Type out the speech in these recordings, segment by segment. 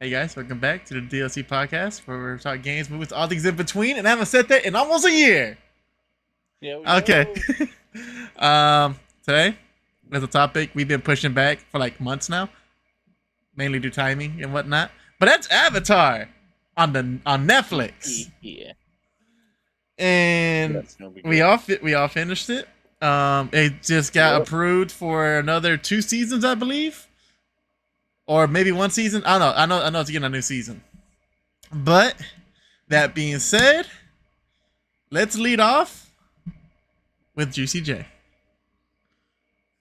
Hey guys, welcome back to the DLC podcast where we're talking games, movies, all things in between, and I haven't said that in almost a year. Yo, Okay. yo. um, Today, as a topic we've been pushing back for like months now, mainly due to timing and whatnot. But that's Avatar on Netflix, Yeah, and that's gonna be good. we all finished it. It just got Yep. approved for another 2 seasons, I believe, or maybe 1 season. I don't know. I know it's getting a new season. But that being said, let's lead off with Juicy J.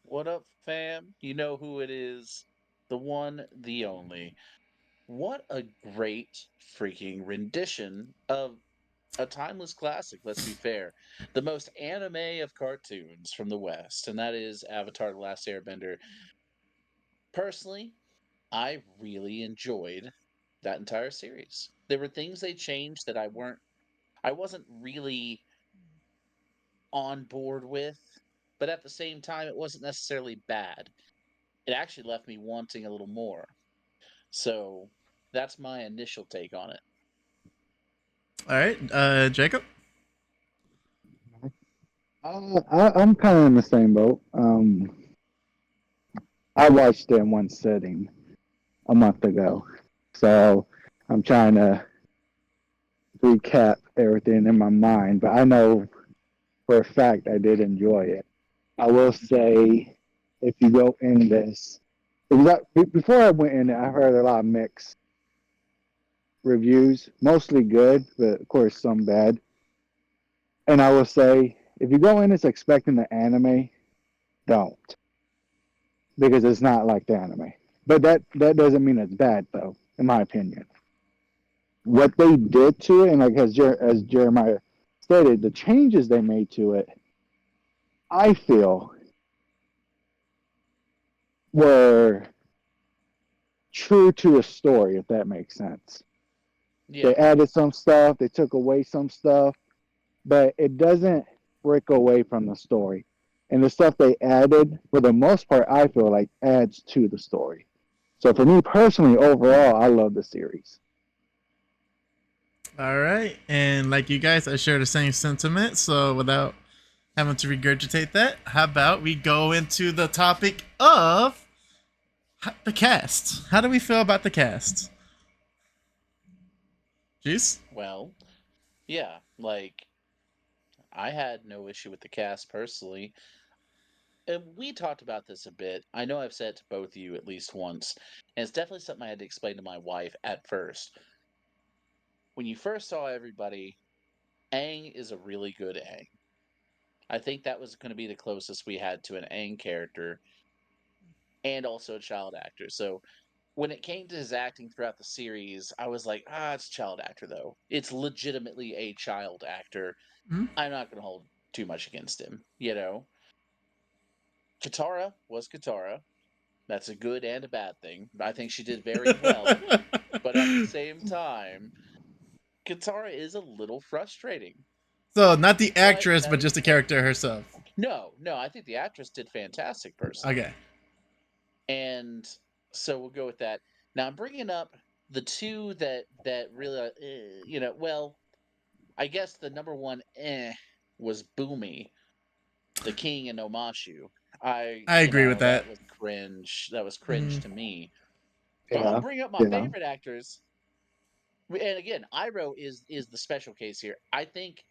What up, fam? You know who it is. The one, the only. What a great freaking rendition of a timeless classic, let's be fair. The most anime of cartoons from the West, and that is Avatar The Last Airbender. Personally, I really enjoyed that entire series. There were things they changed that I wasn't really on board with, but at the same time, it wasn't necessarily bad. It actually left me wanting a little more. So that's my initial take on it. All right, Jacob. I'm kind of in the same boat. I watched it in one sitting a month ago, so I'm trying to recap everything in my mind. But I know for a fact I did enjoy it. I will say, if you go in this, before I went in it, I heard a lot of mixed reviews, mostly good, but of course some bad. And I will say, if you go in this expecting the anime, don't, because it's not like the anime. But that doesn't mean it's bad though, in my opinion. What they did to it, and like as Jeremiah stated, the changes they made to it, I feel were true to the story, if that makes sense. They Yeah. added some stuff, they took away some stuff, but it doesn't break away from the story. And the stuff they added, for the most part, I feel like adds to the story. So for me personally, overall, I love the series. All right, and like you guys, I share the same sentiment. So without having to regurgitate that, how about we go into the topic of the cast? How do we feel about the cast? Juice. Well, yeah, like I had no issue with the cast personally. And we talked about this a bit. I know I've said it to both of you at least once, and it's definitely something I had to explain to my wife at first. When you first saw everybody, Aang is a really good Aang. I think that was going to be the closest we had to an Aang character and also a child actor. So when it came to his acting throughout the series, I was like, it's a child actor though. It's legitimately a child actor. Mm-hmm. I'm not going to hold too much against him, you know. Katara was Katara. That's a good and a bad thing. I think she did very well, but at the same time, Katara is a little frustrating. So not the But actress, but that just the is like, character herself. no, I think the actress did fantastic personally. Okay. And so we'll go with that. Now I'm bringing up the two that really, well, I guess the number one was Boomy, the king in Omashu. I agree with that. That was cringe. That was cringe Mm-hmm. to me. But I'm gonna Yeah, bring up my yeah. favorite actors. And again, Iroh is the special case here. I think,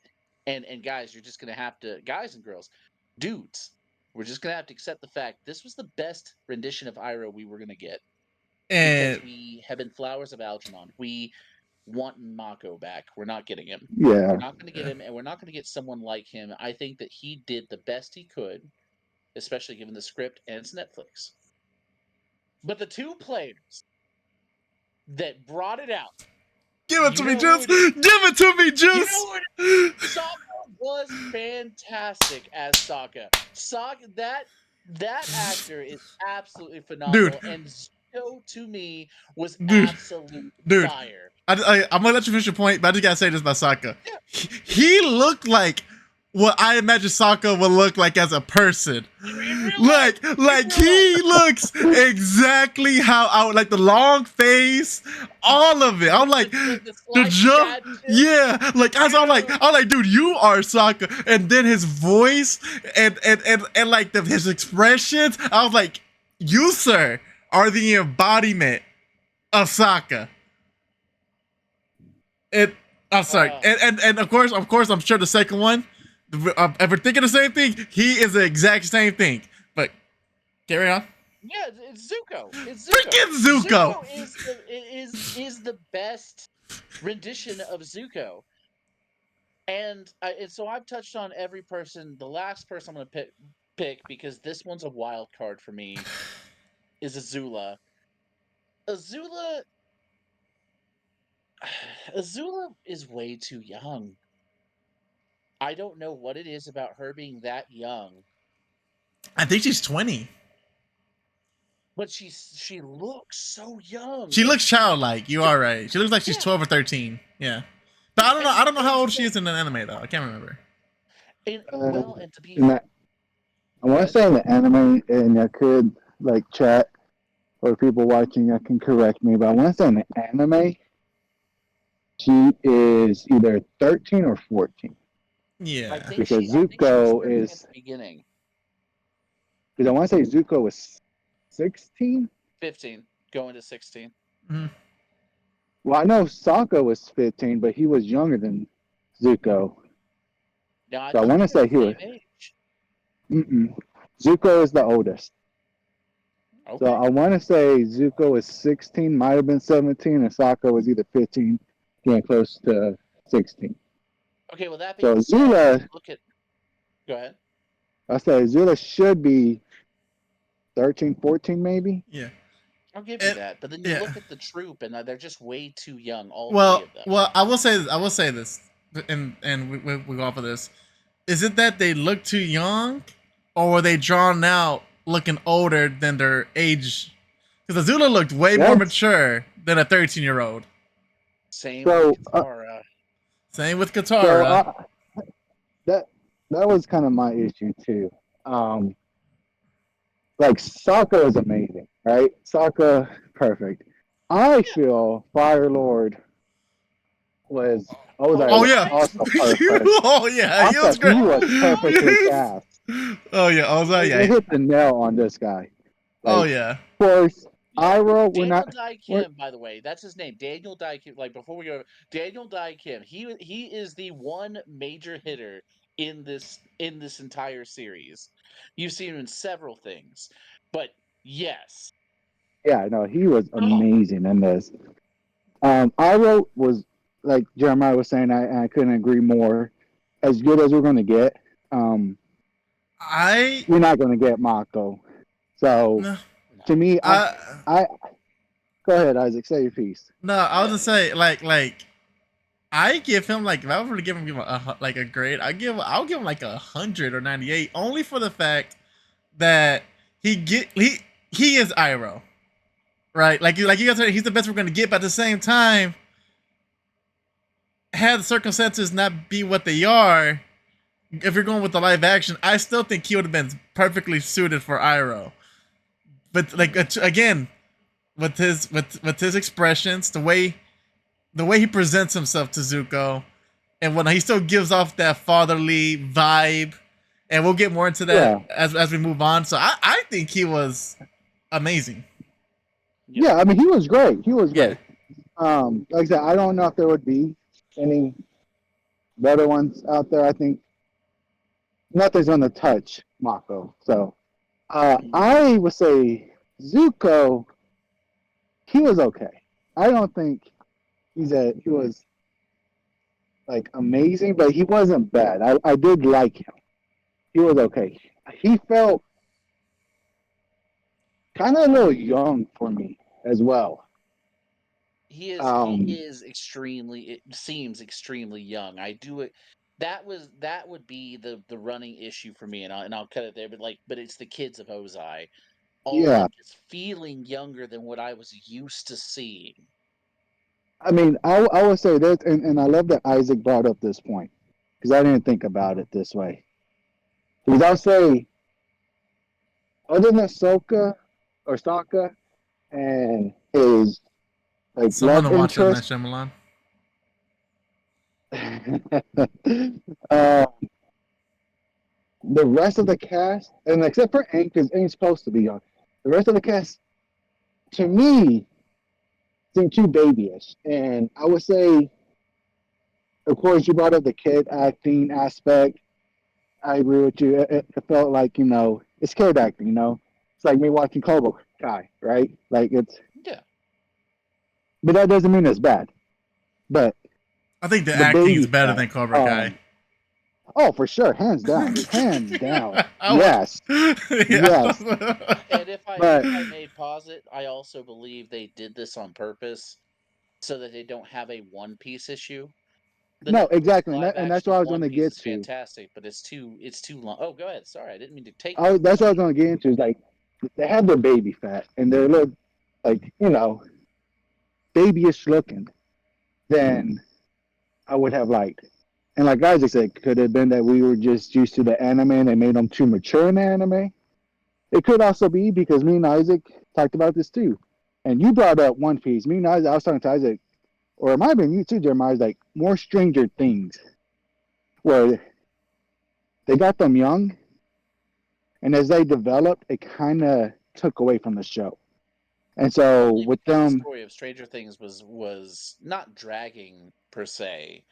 and guys, you're just gonna have to, guys and girls, dudes, we're just gonna have to accept the fact this was the best rendition of Iroh we were gonna get because And we have been Flowers of Algernon. We want Mako back. We're not getting him. We're Yeah. not going to get him, and we're not going to get someone like him. I think that he did the best he could, especially given the script and it's Netflix. But the two players that brought it out, give it you to me, know who Juice. it is. Give it to me, You know Juice. who it is. Sokka was fantastic as Sokka. That actor is absolutely Dude, phenomenal, and Zuko to me was dude, absolute dude. fire. I'm gonna let you finish your point, but I just gotta say this about Sokka. Yeah, He looked like what I imagine Sokka would look like as a person. In real life. Like he looks exactly how I would like the long face, all of it. I'm like the the slimy jump, dad shit. yeah. Like I'm like, dude, you are Sokka, and then his voice and like his expressions. I was like, you sir are the embodiment of Sokka. It. I'm sorry, and of course, I'm sure the second one. If we're thinking the same thing, he is the exact same thing. But carry on. Yeah, it's Zuko. It's Zuko. Freaking Zuko! Is the best rendition of Zuko. And so I've touched on every person. The last person I'm going to pick because this one's a wild card for me is Azula. Azula Azula is way too young. I don't know what it is about her being that young, I think she's 20. but she looks so young. She looks childlike. You are right. She looks like she's 12 or 13. Yeah. But I don't know. I don't know how old she is in the anime though. I can't remember. And, well, and to be I want to say in the anime, and I could like chat or people watching, I can correct me, but I want to say in the anime, she is either 13 or 14. Yeah. I think Because she was Zuko 13 is. at the beginning. Because I want to say Zuko was 16. 15, going to 16. Mhm. Well, I know Sokka was 15, but he was younger than Zuko. Now, I So I thought want they to say were he the was. same age. Zuko is the oldest. Okay. So I want to say Zuko was 16, might have been 17, and Sokka was either 15, getting close to 16. Okay, well, that So being said, Azula, look at... Go ahead. I say Azula should be 13, 14 maybe. Yeah. I'll give you And, that. But then you yeah. look at the troop, and they're just way too young, all three Well, of them. well, I will say this, and we go off of this. Is it that they look too young, or were they drawn out looking older than their age? Because Azula looked way more That's- mature than a 13-year-old. Same So, with Katara. Same with So Katara. that that was kind of my issue too. Um, like Sokka is amazing, right? Sokka, perfect. I feel Fire Lord was Ozai Oh was yeah. also perfect. Oh yeah, I he was thought he great. was perfectly cast. Oh yeah, oh They yeah. hit the nail on this guy. Oh Like, yeah. of course, Yeah, Iroh, Daniel Dai Kim, by the way, that's his name. Daniel Dai Kim. Like before we go, Daniel Dai Kim. He is the one major hitter in this entire series. You've seen him in several things, but yes, yeah, no, he was oh, amazing in this. Iroh was like Jeremiah was saying, I couldn't agree more. As good as we're going to get, um, I we're not going to get Mako. So no. to me, I I go ahead, Isaac, say your piece. no. I was gonna say like I give him like if I were to give him like a grade, I'll give him like 100 or 98 only for the fact that he is Iroh, right? Like you guys said, he's the best we're gonna get, but at the same time, had the circumstances not be what they are, if you're going with the live action, I still think he would have been perfectly suited for Iroh. But like again, with his expressions, the way he presents himself to Zuko, and when he still gives off that fatherly vibe, and we'll get more into that as we move on. So I think he was amazing. Yeah, I mean, he was great. He was Yeah. great. Like I said, I don't know if there would be any better ones out there. I think nothing's going to touch Mako. So I would say Zuko, he was okay. I don't think he was like amazing, but he wasn't bad. I did like him. He was okay. He felt kind of a little young for me as well. he is extremely. It seems extremely young. I do it. That would be the running issue for me, and I'll cut it there. But it's the kids of Ozai. All of Yeah, them just feeling younger than what I was used to seeing. I mean, I would say this, and I love that Isaac brought up this point. because I didn't think about it this way. Because I'll say, other than Sokka and his like Someone love to watch M. Night interest, Shyamalan. uh, the rest of the cast, and except for Aang, because Aang's supposed to be young, the rest of the cast, to me, seem too babyish. And I would say, of course, you brought up the kid acting aspect. I agree with you. It felt like, it's kid acting, It's like me watching Cobra Kai, right? Like Yeah. but that doesn't mean it's bad. But I think the the acting is baby better fat, than Cobra Kai. oh, for sure, hands down, dude, hands down. I was, Yes, yes. yeah. And if I But may posit, I also believe they did this on purpose so that they don't have a One Piece issue. The no, Netflix exactly, live and that's action what of I was going One to Piece get is to. fantastic, but it's too long. Oh, go ahead. Sorry, I didn't mean to take you. That's what I was going to get into. Is like they have their baby fat, and they look like babyish looking. Then I would have liked. And like Isaac said, could have been that we were just used to the anime and they made them too mature in the anime. It could also be because me and Isaac talked about this too. And you brought up One Piece. Me and Isaac, I was talking to Isaac, or it might have been you too, Jeremiah, like more Stranger Things, where they got them young, and as they developed, it kind of took away from the show. And so Only with because the them, story of Stranger Things was not dragging per se,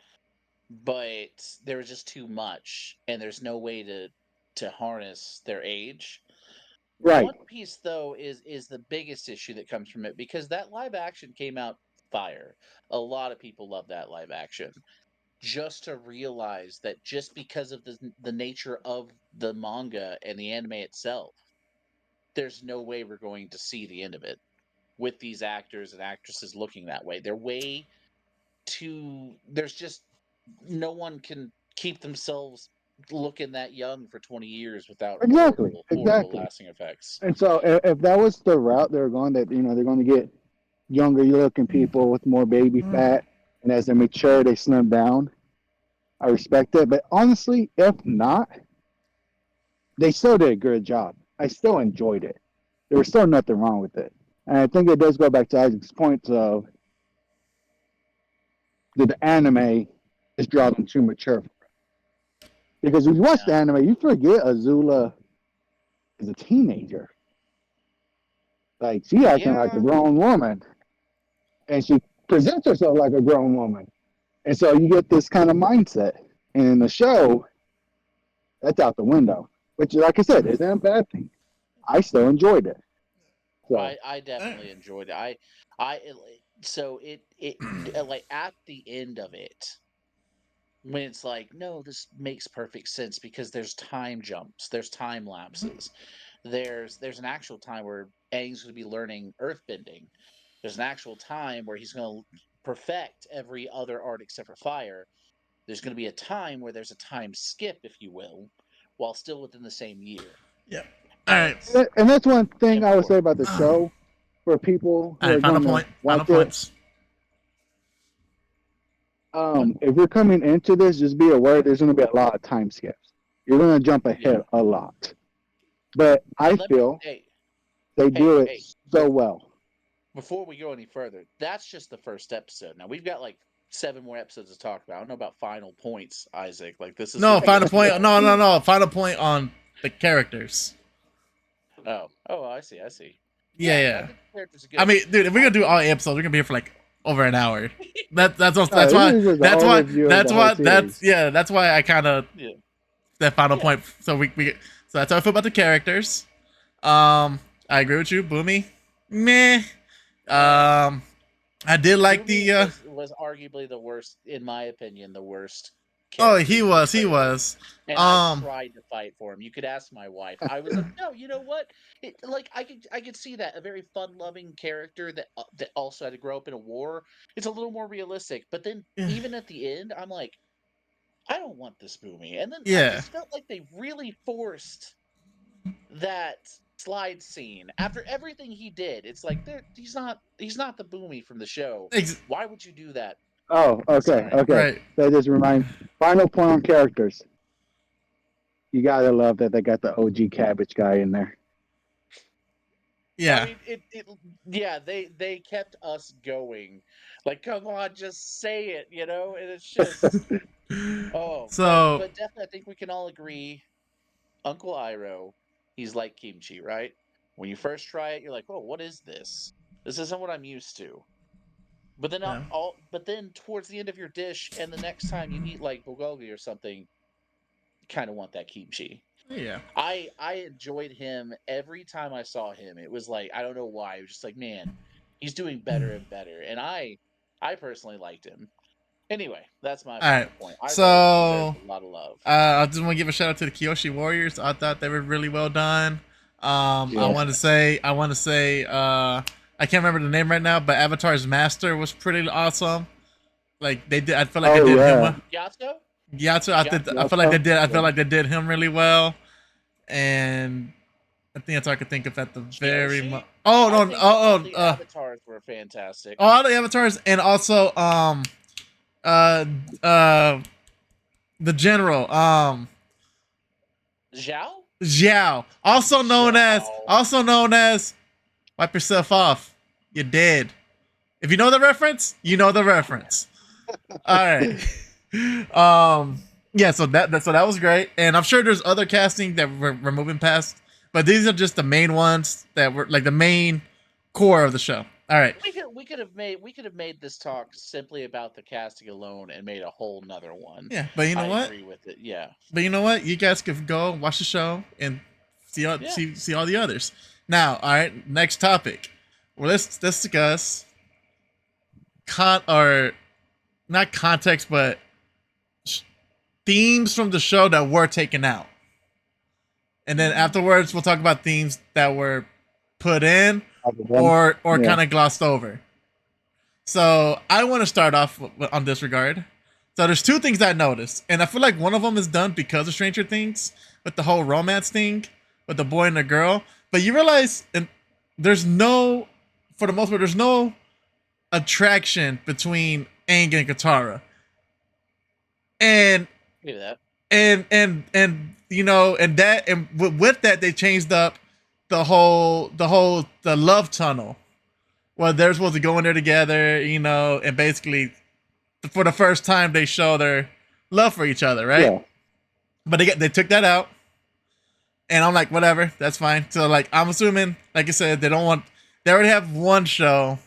but there was just too much, and there's no way to harness their age. right, One Piece though is the biggest issue that comes from it because that live action came out fire. A lot of people love that live action. Just to realize that just because of the nature of the manga and the anime itself, there's no way we're going to see the end of it with these actors and actresses looking that way. They're way too. There's just no one can keep themselves looking that young for 20 years without exactly, horrible exactly. lasting effects. And so if that was the route they're going, that they're going to get younger looking people with more baby fat, and as they mature, they slim down. I respect it, but honestly, if not, they still did a good job. I still enjoyed it. There was still nothing wrong with it, and I think it does go back to Isaac's point of that the anime is drawing too mature. Because if you watch Yeah. the anime, you forget Azula is a teenager. Like she acting like a Yeah. grown woman, and she presents herself like a grown woman. And so you get this kind of mindset. And in the show, that's out the window. Which, like I said, isn't a bad thing. I still enjoyed it. So, I definitely enjoyed it. So it like at the end of it when it's like, no, this makes perfect sense because there's time jumps, there's time lapses. There's an actual time where Aang's going to be learning earthbending. There's an actual time where he's going to perfect every other art except for fire. There's going to be a time where there's a time skip, if you will, while still within the same year. Yeah. All And right. it's and that's one thing I would say important. about the show for people All who right. are Final going to point. Final watch it. points. If you're coming into this, just be aware there's going to be a lot of time skips. You're going to jump Yeah. ahead a lot. But I And let me, feel hey, they do it hey, so well. before we go any further, that's just the first episode. Now we've got like 7 more episodes to talk about. I don't know about final points, Isaac. Like this is No, going to be a final point. long. No. Final point on the characters. Oh, I see, I see. Yeah, Yeah, I yeah. think the characters are I good. mean, dude, if we're I gonna do think all episodes, we're gonna be here for like over an hour. No, That's this why is just an that's why overview of that's the whole why that's series. yeah that's why I kind of yeah, that final yeah. point. So we so that's how I feel about the characters. I agree with you, Boomy. Meh. Eh. Um, I did like Boomy the. was arguably the worst, in my opinion, the worst Oh, character he portrayal. was. And I Um, tried to fight for him. You could ask my wife. I was like, no, you know what? Like I could see that a very fun-loving character that also had to grow up in a war. It's a little more realistic. But then even at the end, I'm like, I don't want this movie. And then I yeah. just felt like they really forced that slide scene after everything he did. It's like he's not the Boomy from the show. Ex- Why would you do that? Oh, okay, Sorry. okay. Right. That just remind. Final point on characters. You gotta love that they got the OG Cabbage guy in there. I Yeah. mean, yeah, they kept us going. Like, come on, just say it, you know? And it's just, oh, So, but definitely, I think we can all agree, Uncle Iroh, he's like kimchi, right? When you first try it, you're like, oh, what is this? This isn't what I'm used to. But then yeah. but then towards the end of your dish, and the next time you eat like bulgogi or something, you kind of want that kimchi. Yeah. I enjoyed him every time I saw him. It was like I don't know why. It was just like, man, he's doing better and better. And I personally liked him. Anyway, that's my All right. final point. Iroh deserves So, a lot of love. I just want to give a shout out to the Kyoshi Warriors. I thought they were really well done. I Yeah. want to say, I can't remember the name right now, but Avatar's Master was pretty awesome. Like they did, I feel like they Oh did him yeah. well. Yato? Gyatso, I feel like they Yoko? did. I feel Yeah. like they did him really well, and I think that's all I could think of at the very. Kyoshi? Oh I no! think all Oh, the avatars were fantastic. all the avatars, and also uh, uh, the general Zhao? Xiao, Zhao. also known as wipe yourself off. You're dead. If you know the reference, you know the reference. All right. Yeah, so that was great, and I'm sure there's other casting that we're moving past, but these are just the main ones that were like the main core of the show. All right. We could have made this talk simply about the casting alone and made a whole nother one. Yeah, but you know I what? agree with it. Yeah. But you know what? You guys could go watch the show and Yeah. see all the others. Now, all right, next topic. Well, let's discuss or not context, but themes from the show that were taken out. And then afterwards, we'll talk about themes that were put in or Yeah. kind of glossed over. So I want to start off on this regard. So there's two things I noticed, and I feel like one of them is done because of Stranger Things with the whole romance thing with the boy and the girl. But you realize, and there's no, for the most part, there's no attraction between Aang and Katara. And Maybe that. and you know, and that, and with that they changed up the love tunnel where they're supposed to go in there together, you know, and basically for the first time they show their love for each other, right? Yeah. But they took that out, and I'm like, whatever, that's fine. So like I'm assuming, like I said, they already have one show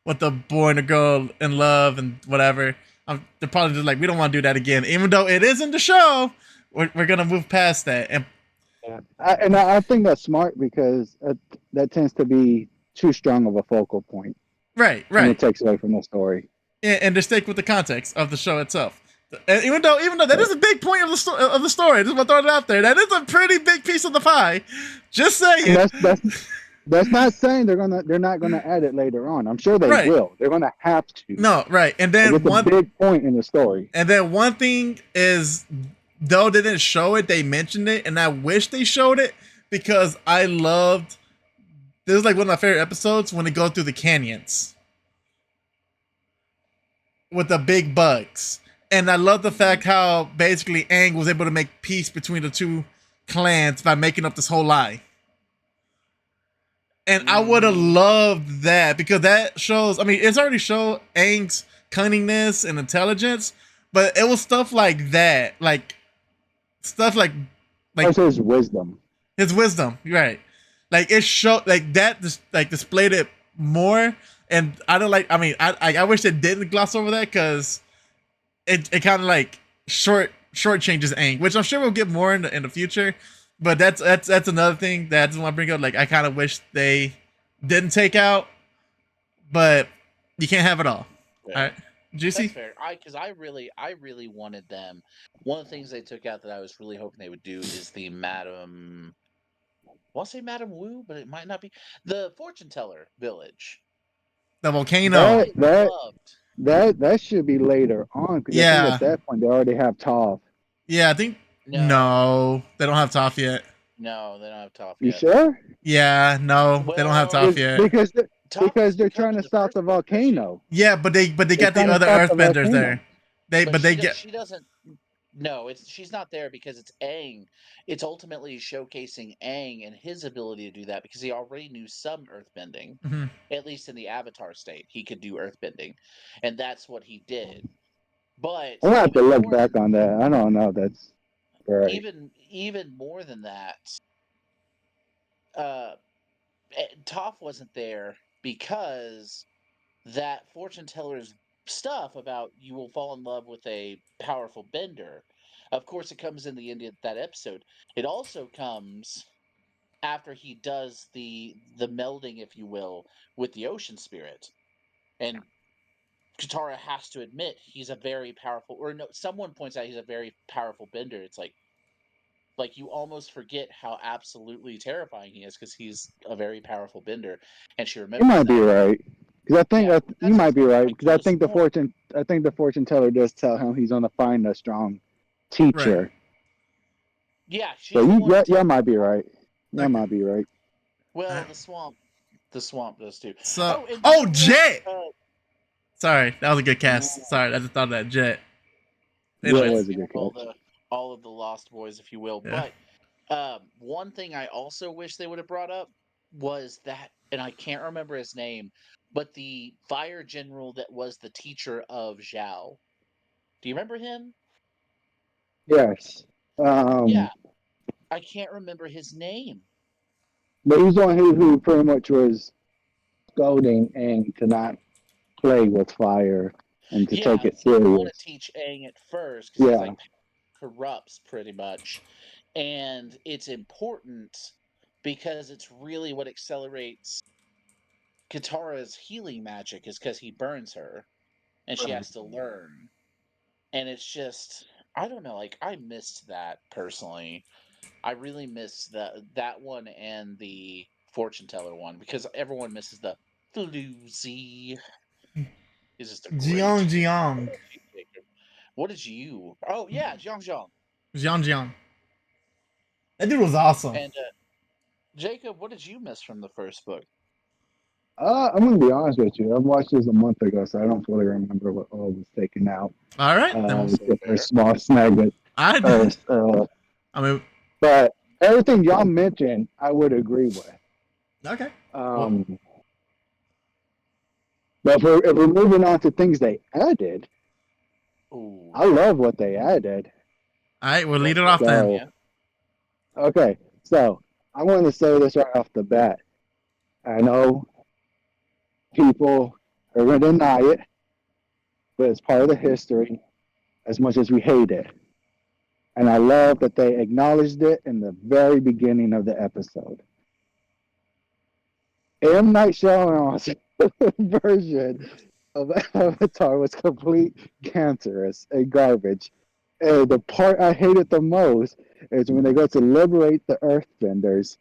with the boy and the girl in love and whatever. They're probably just like, we don't want to do that again, even though it is in the show. We're gonna move past that, and Yeah. I think that's smart because that tends to be too strong of a focal point, right, and it right, takes away from the story. and to stick with the context of the show itself. And even though that is a big point of the story, just want to throw it out there. That is a pretty big piece of the pie. Just And saying. that's not saying they're not gonna add it later on. I'm sure they Right. will. They're gonna have to. No, right. And Like, then it's a big point in the story. one thing is, though they didn't show it, they mentioned it, and I wish they showed it because I loved. This is like one of my favorite episodes when they go through the canyons with the big bugs, and I love the fact how basically Aang was able to make peace between the two clans by making up this whole lie. And I would have loved that because that shows. I mean, it's already showed Aang's cunningness and intelligence, but it was stuff like that, like stuff like Also, his wisdom. his wisdom, right? Like it showed like that, just like displayed it more. And I don't like. I mean, I wish they didn't gloss over that because it kind of like short changes Aang, which I'm sure we'll get more in the future. But that's another thing that I just want to bring up. Like I kind of wish they didn't take out, but you can't have it all. Yeah. All right, Juicy. That's fair. Because I really wanted them. One of the things they took out that I was really hoping they would do is the Madam. I want to say Madam Wu, but it might not be the fortune teller village. The volcano. That should be later on because I think Yeah. at that point they already have Toph. Yeah, I think no, they don't have Toph yet. No, they don't have Toph You yet. sure? Yeah, no, they don't have Well, Toph yet. Because Toph because doesn't they're come trying in to the stop first the book, does she? volcano. Yeah, but they They're got the trying to other stop the Earthbenders volcano. there. They get She doesn't. No, she's not there because it's Aang. It's ultimately showcasing Aang and his ability to do that because he already knew some earthbending, Mhm. at least in the Avatar state. He could do earthbending, and that's what he did. But I'm gonna have to even look more back than on that. I don't know. That's right. even more than that, uh, Toph wasn't there because that fortune teller's stuff about you will fall in love with a powerful bender. Of course, it comes in the end of that episode. It also comes after he does the melding, if you will, with the ocean spirit, and Katara has to admit he's a very powerful. Or no, someone points out he's a very powerful bender. It's like you almost forget how absolutely terrifying he is because he's a very powerful bender, and she You remembers might be that. right. Because I think Yeah, you that's might just be right. I Because could have sworn. I think the fortune teller does tell him he's gonna find a strong Right. teacher. Yeah, So she's the one that yeah, tells might him be that. right. Yeah, Okay. might be right. Well, the swamp does too. So, Oh, and do you oh, know what? Jet. Sorry, that was a good cast. Ooh, Sorry, I just thought of that Jet. Yeah, it Anyways, was Jet a and good catch. all of the Lost Boys, if you will. yeah. But one thing I also wish they would have brought up was that, and I can't remember his name, but the fire general that was the teacher of Zhao. Do you remember him? Yes. Yeah, Um, I can't remember his name. but he's the one who pretty much was scolding and to not play with fire and to take Yeah, it he didn't want to serious. teach Aang at first because he's Yeah. like corrupts pretty much, and it's important because it's really what accelerates Katara's healing magic is because he burns her and she has to learn. And it's just I don't know, like I missed that personally. I really missed that one and the fortune teller one because everyone misses the floozy. Is just a great Jiang Jiang. What did you? Oh yeah, Jiang Jiang. Jiang Jiang. That dude was awesome. And Jacob, what did you miss from the first book? I'm gonna be honest with you. I watched this a month ago, so I don't fully remember what all was taken out. All right, then. Also Except for a fair. small snag. I, Uh, I mean, but everything y'all mentioned, I would agree with. okay. Well, Um, but if we're moving on to things they added, Ooh, I love what they added. all right, we'll go lead it for off it, then. So, Tanya. okay. So, I want to say this right off the bat. I know people are going to deny it, but it's part of the history as much as we hate it. And I love that they acknowledged it in the very beginning of the episode. M. Night Shyamalan's version of Avatar was complete cancerous and garbage. And the part I hated the most is when they go to liberate the Earthbenders,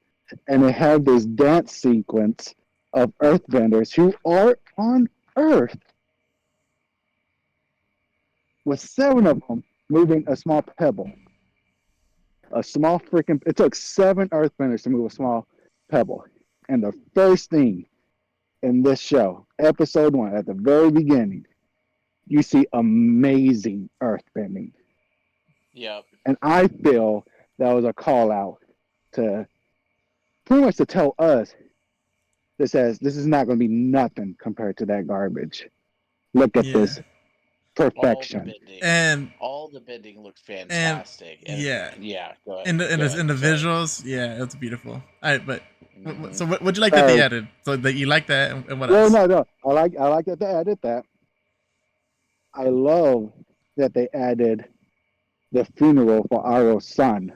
and they have this dance sequence of Earthbenders who are on Earth, with 7 of them moving a small pebble. A small freaking. It took 7 Earthbenders to move a small pebble. And the first thing in this show, episode 1, at the very beginning, you see amazing earthbending. Yep. And I feel that was a call out to pretty much to tell us that says this is not going to be nothing compared to that garbage. Look at Yeah, this perfection. and All the bending looked and fantastic. And yeah, yeah, go ahead. in the in Go the, ahead. in the Sorry. visuals, yeah, it's beautiful. All right, but Hmm. so what'd you like that they So, added? So that you like that, and what well, else? no. I like that they added that. I love that they added the funeral for Aro's son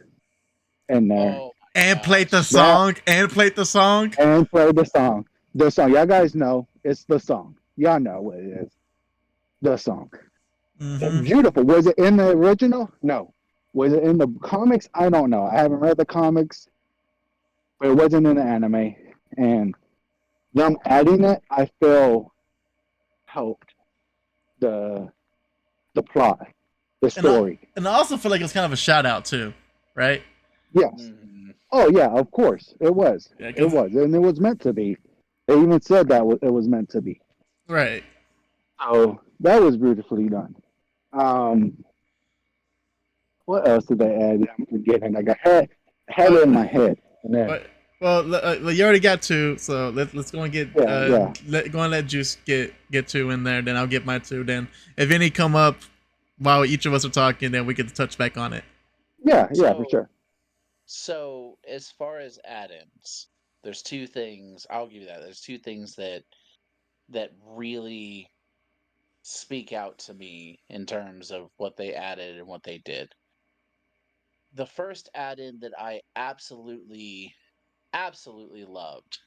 in there. Oh my And played the gosh. That song. And played the song. and play the song. The song. Y'all guys know it's the song. Y'all know what it is. The song. Mm-hmm. Beautiful. Was it in the original? No. Was it in the comics? I don't know. I haven't read the comics, but it wasn't in the anime. And them adding it, I feel helped the the plot, the And I, story. and I also feel like it's kind of a shout out too, right? Yes. Hmm. Oh yeah, of course. It was. Yeah, It because was. And it was meant to be. They even said that it was meant to be. Right. So that was beautifully done. Um, what else did they add? I'm forgetting. Like I had Uh, it in my head, and then but well, you already got two, so let's go and get yeah, go and let Juice get two in there. Then I'll get my two. Then if any come up while each of us are talking, then we get to touch back on it. yeah, for So sure. so as far as add-ins, there's two things. I'll give you that. There's two things that really speak out to me in terms of what they added and what they did. The first add-in that I absolutely loved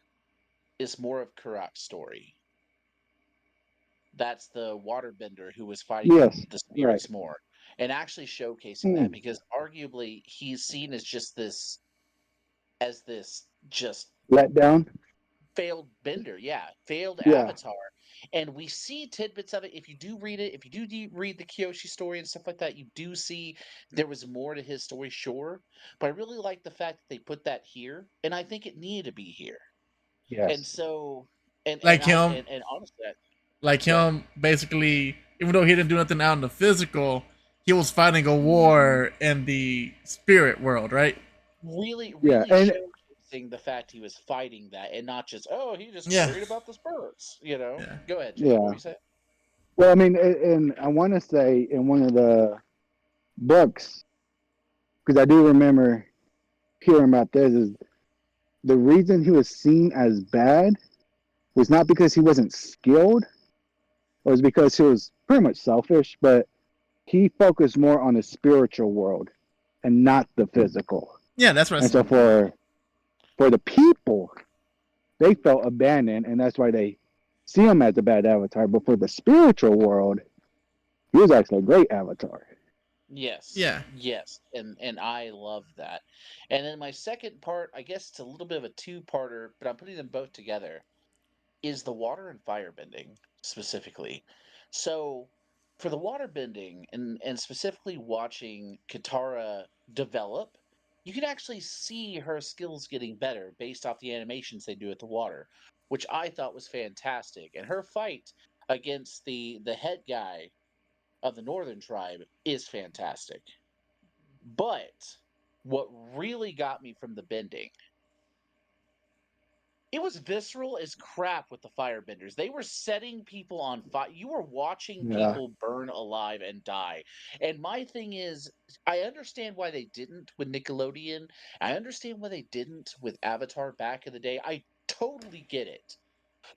is more of Karak's story. That's the waterbender who was fighting Yes, the right. spirits more, and actually showcasing that Mm, because arguably he's seen as just this just let down. failed bender, yeah, failed Yeah, avatar, and we see tidbits of it. If you do read it, if you do read the Kyoshi story and stuff like that, you do see there was more to his story, sure, but I really like the fact that they put that here, and I think it needed to be here. And yes, so, and Like I him, and honestly, like go ahead. him, basically, even though he didn't do nothing out in the physical, he was fighting a hmm war in the spirit world, right? Really, yeah, really and showcasing the fact he was fighting that, and not just he just Yeah, worried about the spirits. You know, yeah. go ahead, Juice. What were yeah. you saying? Well, I mean, and I want to say in one of the books, because I do remember hearing about this, is the reason he was seen as bad was not because he wasn't skilled, it was because he was pretty much selfish, but he focused more on the spiritual world and not the physical. Yeah, that's what I And said. so Hmm. for the people, they felt abandoned, and that's why they see him as a bad avatar. But for the spiritual world, he was actually a great avatar. Yes, Yeah. yes, and I love that. And then my second part, I guess it's a little bit of a two-parter, but I'm putting them both together, is the water and fire bending specifically. So for the water bending and specifically watching Katara develop, you can actually see her skills getting better based off the animations they do at the water, which I thought was fantastic. And her fight against the head guy of the northern tribe is fantastic. But what really got me from the bending, it was visceral as crap with the firebenders. They were setting people on fire. You were watching Yeah, people burn alive and die. And my thing is, I understand why they didn't with Nickelodeon. I understand why they didn't with Avatar back in the day. I totally get it.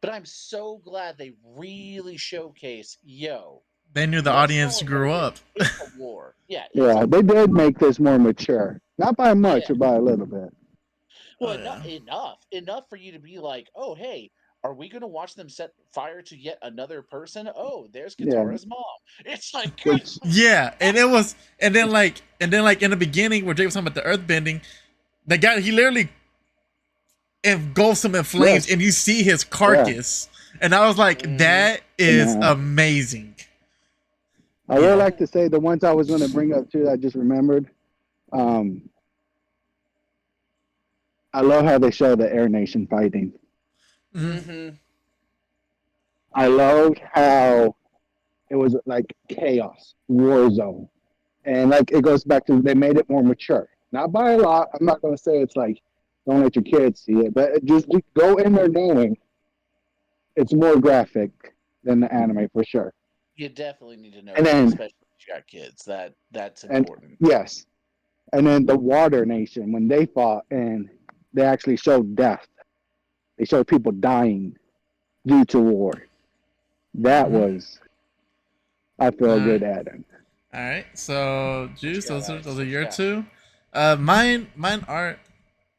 But I'm so glad they really showcase, yo, They knew the let's call audience it what grew it up. is. It's a war. Yeah, it's a yeah, they war. did make this more mature, not by much, Yeah. but by a little bit. Well, Oh yeah. enough for you to be like, oh, hey, are we going to watch them set fire to yet another person? Oh, there's Yeah, Katara's mom. It's like, which Yeah, and it was, and then like in the beginning where Jake was talking about the earth bending, the guy he literally engulfs him in flames, yes, and you see his yeah, carcass, and I was like, hmm that and is amazing. I would Yeah. like to say the ones I was going to bring up too. That I just remembered. Um, I love how they show the Air Nation fighting. Hmm. hmm I loved how it was like chaos, war zone, and like it goes back to they made it more mature. Not by a lot. I'm not going to say it's like don't let your kids see it, but it just go in there knowing it's more graphic than the anime for sure. You definitely need to know And that, then especially if you got kids. That's and important. yes, and then the Water Nation when they fought and they actually showed death. They showed people dying due to war. That Hmm. was I All feel a right. good add-in. All right. So, What you Juice, got, those Alex? are What you your got? two. Mine aren't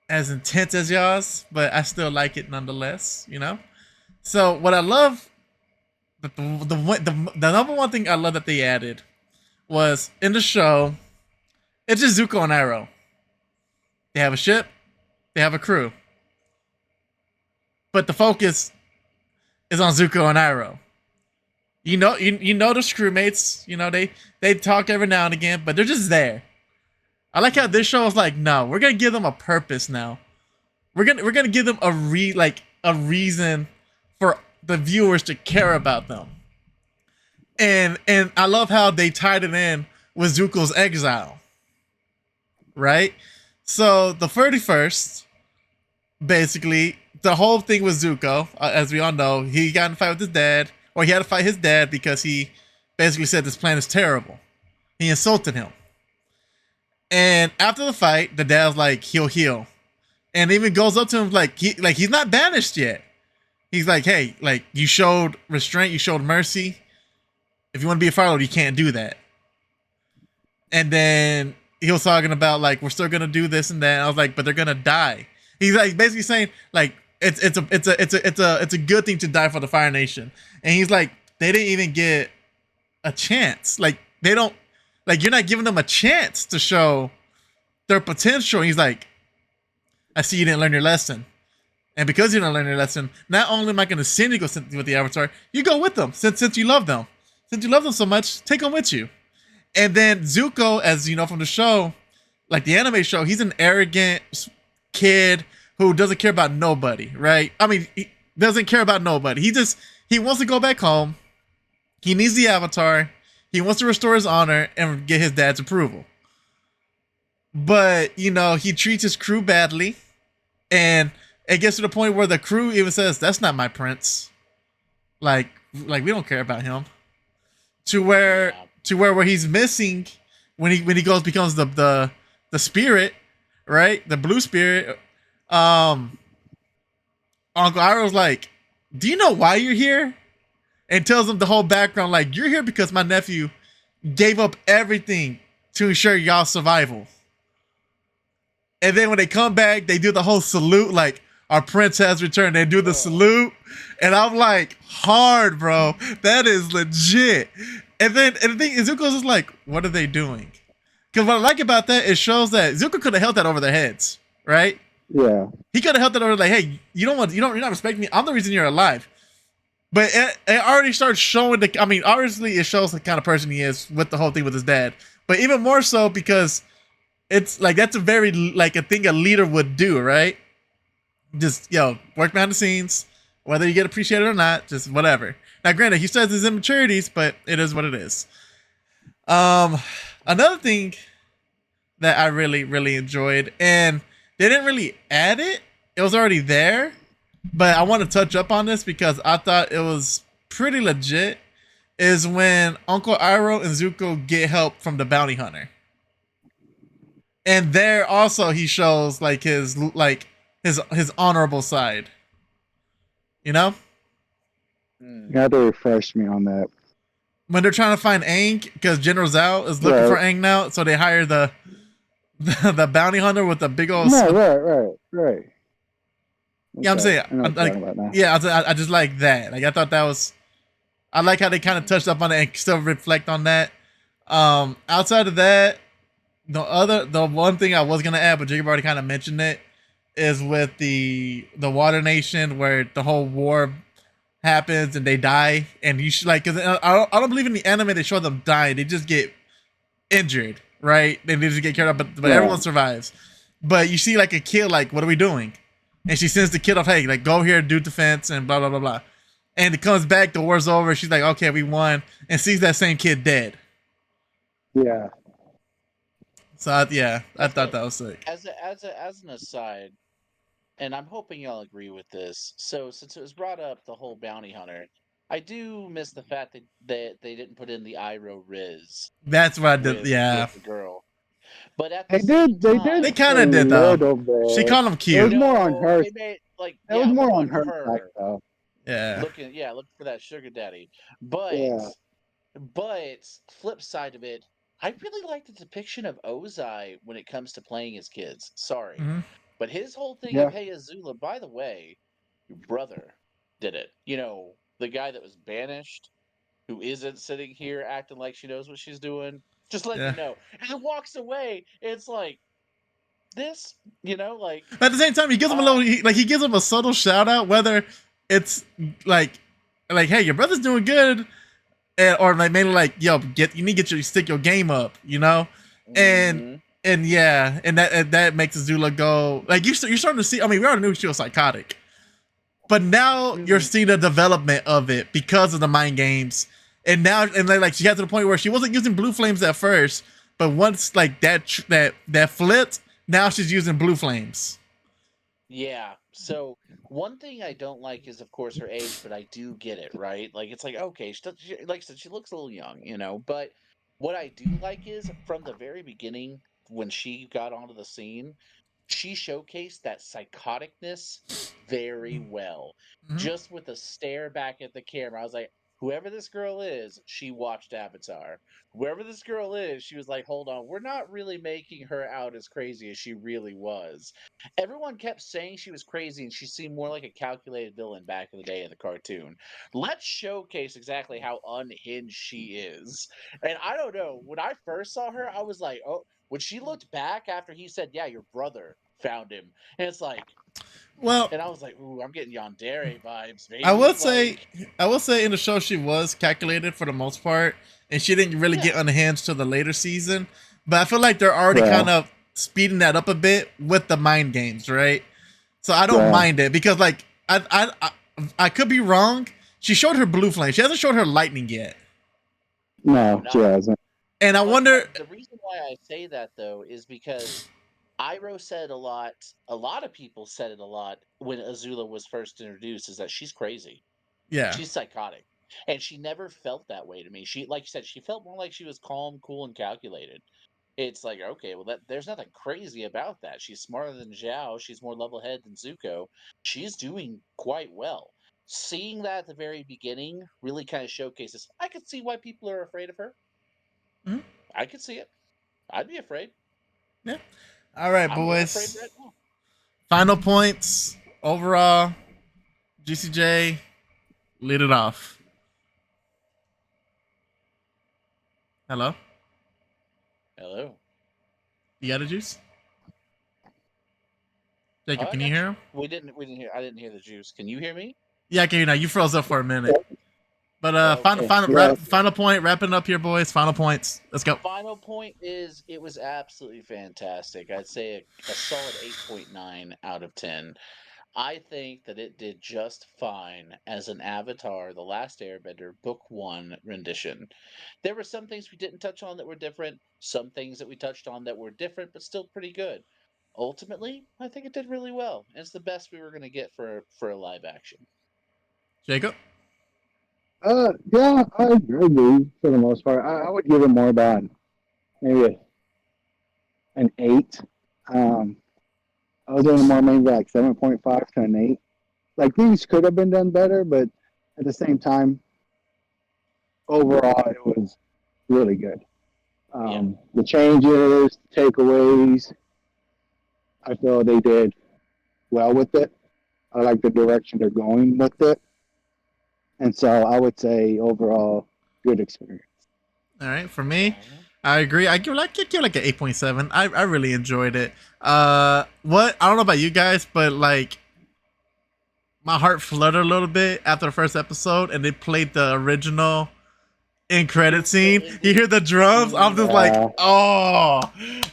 as intense as y'all's, but I still like it nonetheless. You know. So what I love, the number one thing I love that they added was in the show. It's just Zuko and Arrow. They have a ship. They have a crew, but the focus is on Zuko and Iroh. You know the crewmates. You know they talk every now and again, but they're just there. I like how Hmm. this show is like, no, we're gonna give them a purpose now. We're gonna give them a reason for the viewers to care about them. And I love how they tied it in with Zuko's exile, right? So the 31st, basically, the whole thing with Zuko, as we all know, he got in a fight with his dad, or he had to fight his dad because he basically said this plan is terrible. He insulted him. And after the fight, the dad's like, he'll heal. And even goes up to him like he's not banished yet. He's like, hey, like you showed restraint, you showed mercy. If you want to be a Fire Lord, you can't do that. And then he was talking about like we're still gonna do this and that. And I was like, but they're gonna die. He's like basically saying like it's a good thing to die for the Fire Nation. And he's like, they didn't even get a chance. Like they don't like you're not giving them a chance to show their potential. And he's like, I see you didn't learn your lesson. And because you didn't learn your lesson, not only am I going to send you to go with the Avatar, you go with them since you love them. Since you love them so much, take them with you. And then Zuko, as you know from the show, like the anime show, he's an arrogant kid who doesn't care about nobody, right? I mean, he doesn't care about nobody. He wants to go back home. He needs the Avatar. He wants to restore his honor and get his dad's approval. But, you know, he treats his crew badly. And it gets to the point where the crew even says, that's not my prince. Like we don't care about him. To where he's missing when he becomes the spirit, right? The blue spirit. Uncle Iroh's like, do you know why you're here? And tells him the whole background, like, you're here because my nephew gave up everything to ensure y'all's survival. And then when they come back, they do the whole salute, like, our prince has returned. They do the salute. And I'm like, hard, bro. That is legit. And the thing is, Zuko's just like, what are they doing? Because what I like about that, it shows that Zuko could have held that over their heads, right? Yeah. He could have held that over like, hey, you're not respecting me. I'm the reason you're alive. But it already starts showing obviously it shows the kind of person he is with the whole thing with his dad. But even more so because it's like, that's a very, like a thing a leader would do, right? Just, work behind the scenes, whether you get appreciated or not, just whatever. Now, granted, he says his immaturities, but it is what it is. Another thing that I really, really enjoyed, and they didn't really add it. It was already there, but I want to touch up on this because I thought it was pretty legit, is when Uncle Iroh and Zuko get help from the bounty hunter. And there also he shows like his honorable side. You know? You had to refresh me on that. When they're trying to find Aang, because General Zhao is looking for Aang now, so they hire the bounty hunter with the big old. No, right. Yeah, I'm saying, I just like that. Like I thought that was, I like how they kind of touched up on it and still reflect on that. Outside of that, the one thing I was gonna add, but Jacob already kind of mentioned it, is with the Water Nation where the whole war happens and they die, and you should because I don't believe in the anime they show them die. They just get injured, right? They just get carried up, but everyone survives. But you see like a kid, like, what are we doing? And she sends the kid off, hey, like go here, do defense, and blah blah blah blah. And it comes back, the war's over. She's like, okay, we won, and sees that same kid dead. Yeah. So I thought that was sick. As an aside, and I'm hoping y'all agree with this. So since it was brought up, the whole bounty hunter, I do miss the fact that they didn't put in the Iroh Riz. That's what I did. With the girl. But at they did. They kind of did though. She called him cute. It was more on her. It was more on her side, though. Yeah. Looking for that sugar daddy. But flip side of it, I really like the depiction of Ozai when it comes to playing his kids. Sorry. Mm-hmm. But his whole thing of Hey Azula, by the way, your brother did it. The guy that was banished, who isn't sitting here acting like she knows what she's doing. Just let you know. And it walks away. It's like this, like. But at the same time, he gives him a little, he gives him a subtle shout out, whether it's like, hey, your brother's doing good, or like mainly like, yo, you need to stick your game up, and. And and that makes Azula go like you're starting to see. I mean, we already knew she was psychotic, but now you're Mhm. seeing the development of it because of the mind games. And now, and like she got to the point where she wasn't using blue flames at first, but once like that flipped, now she's using blue flames. Yeah. So one thing I don't like is, of course, her age, but I do get it, right? Like it's like okay, like I said, she looks a little young, you know. But what I do like is from the very beginning when she got onto the scene, she showcased that psychoticness very well. Mhm. Just with a stare back at the camera, I was like, whoever this girl is, she watched Avatar. Whoever this girl is, she was like, hold on, we're not really making her out as crazy as she really was. Everyone kept saying she was crazy and she seemed more like a calculated villain back in the day in the cartoon. Let's showcase exactly how unhinged she is. And I don't know, when I first saw her, I was like, oh, when she looked back after he said, "Yeah, your brother found him," and it's like, Well, and I was like, "Ooh, I'm getting Yandere vibes, I will baby." say, Like, in the show she was calculated for the most part, and she didn't really get yeah, unhinged till the later season. But I feel like they're already Yeah, kind of speeding that up a bit with the mind games, right? So I don't yeah. mind it because like I could be wrong. She showed her blue flame. She hasn't showed her lightning yet, no, No, she not. hasn't. and I But wonder. the reason why I say that though is because Iroh said a lot. A lot of people said it a lot when Azula was first introduced. Is that she's crazy. Yeah. She's psychotic. And she never felt that way to me. She, like you said, she felt more like she was calm, cool, and calculated. It's like, okay, well, there's nothing crazy about that. She's smarter than Zhao. She's more level-headed than Zuko. She's doing quite well. Seeing that at the very beginning really kind of showcases. I could see why people are afraid of her. Mhm. I could see it. I'd be afraid. Yeah. All right, I'm more afraid right boys. now. Final points overall. GCJ, lead it off. Hello. Hello. You got a juice? Oh, Jacob, I can you got you. hear him? We didn't hear. I didn't hear the juice. Can you hear me? Yeah, I can hear you now. You froze up for a minute. But Okay. Yeah, final point, wrapping up here, boys. Final points. Let's go. Final point is it was absolutely fantastic. I'd say a solid 8.9 out of 10. I think that it did just fine as an Avatar The Last Airbender Book 1 rendition. There were some things we didn't touch on that were different, some things that we touched on that were different but still pretty good. Ultimately, I think it did really well. It's the best we were going to get for a live action. Jacob. yeah, I agree for the most part. I would give it more about maybe an 8. Um, I was doing more maybe like 7.5 to an 8. Like things could have been done better, but at the same time, overall, it was really good. Yeah. The changes, takeaways, I feel they did well with it. I like the direction they're going with it. And so I would say overall, good experience. All right, for me, All right. I agree. I'd give like an 8.7. I really enjoyed it. What I don't know about you guys, but like my heart fluttered a little bit after the first episode, and they played the original end credit The scene. You ending. hear the drums? I'm just like, Yeah, oh,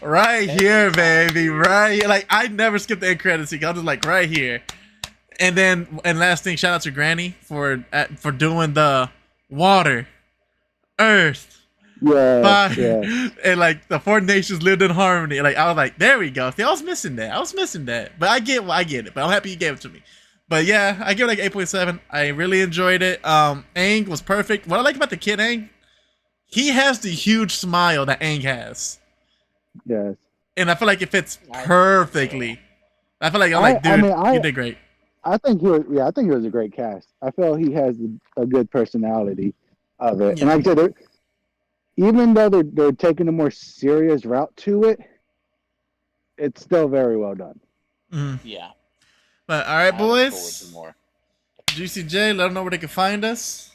right Every here, time, baby, dude. right here. Like I never skip the end credit scene. I'm just like right here. And last thing, shout out to Granny for doing the water, earth, yes, fire, yes. and like the four nations lived in harmony. Like I was like, there we go. See, I was missing that. I was missing that. But I get it. But I'm happy you gave it to me. But yeah, I give it like 8.7. I really enjoyed it. Aang was perfect. What I like about the kid Aang, he has the huge smile that Aang has, Yes. and I feel like it fits I think so. perfectly. I feel like I'm like, I dude, mean, you did great. I think he was, yeah, I think it was a great cast. I feel he has a good personality of it. And Yeah. like I said, even though they're taking a more serious route to it, it's still very well done. Mhm. Yeah. But all right, I look forward to boys. more. Juicy J, let them know where they can find us.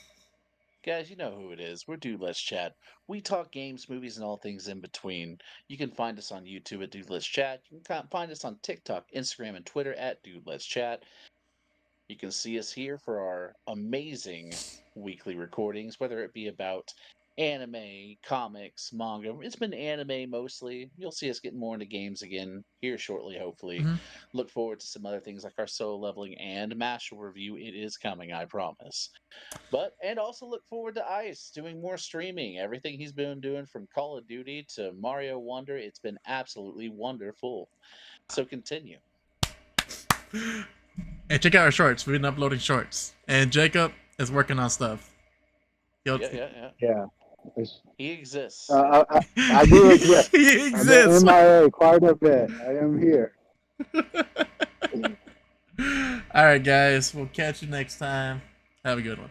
Guys, you know who it is. We're Dude Let's Chat. We talk games, movies, and all things in between. You can find us on YouTube at Dude Let's Chat. You can find us on TikTok, Instagram, and Twitter at Dude Let's Chat. You can see us here for our amazing weekly recordings, whether it be about anime, comics, manga. It's been anime mostly. You'll see us getting more into games again here shortly, hopefully. Mm-hmm. Look forward to some other things like our solo leveling and Master review. It is coming, I promise. And also look forward to Ice doing more streaming. Everything he's been doing from Call of Duty to Mario Wonder, it's been absolutely wonderful. So continue. And check out our shorts. We've been uploading shorts. And Jacob is working on stuff. He'll, Yeah. Yeah. It's- He exists. Uh, I, I do exist. he I've been exists. MIA quite a bit. I am here. All right, guys. We'll catch you next time. Have a good one.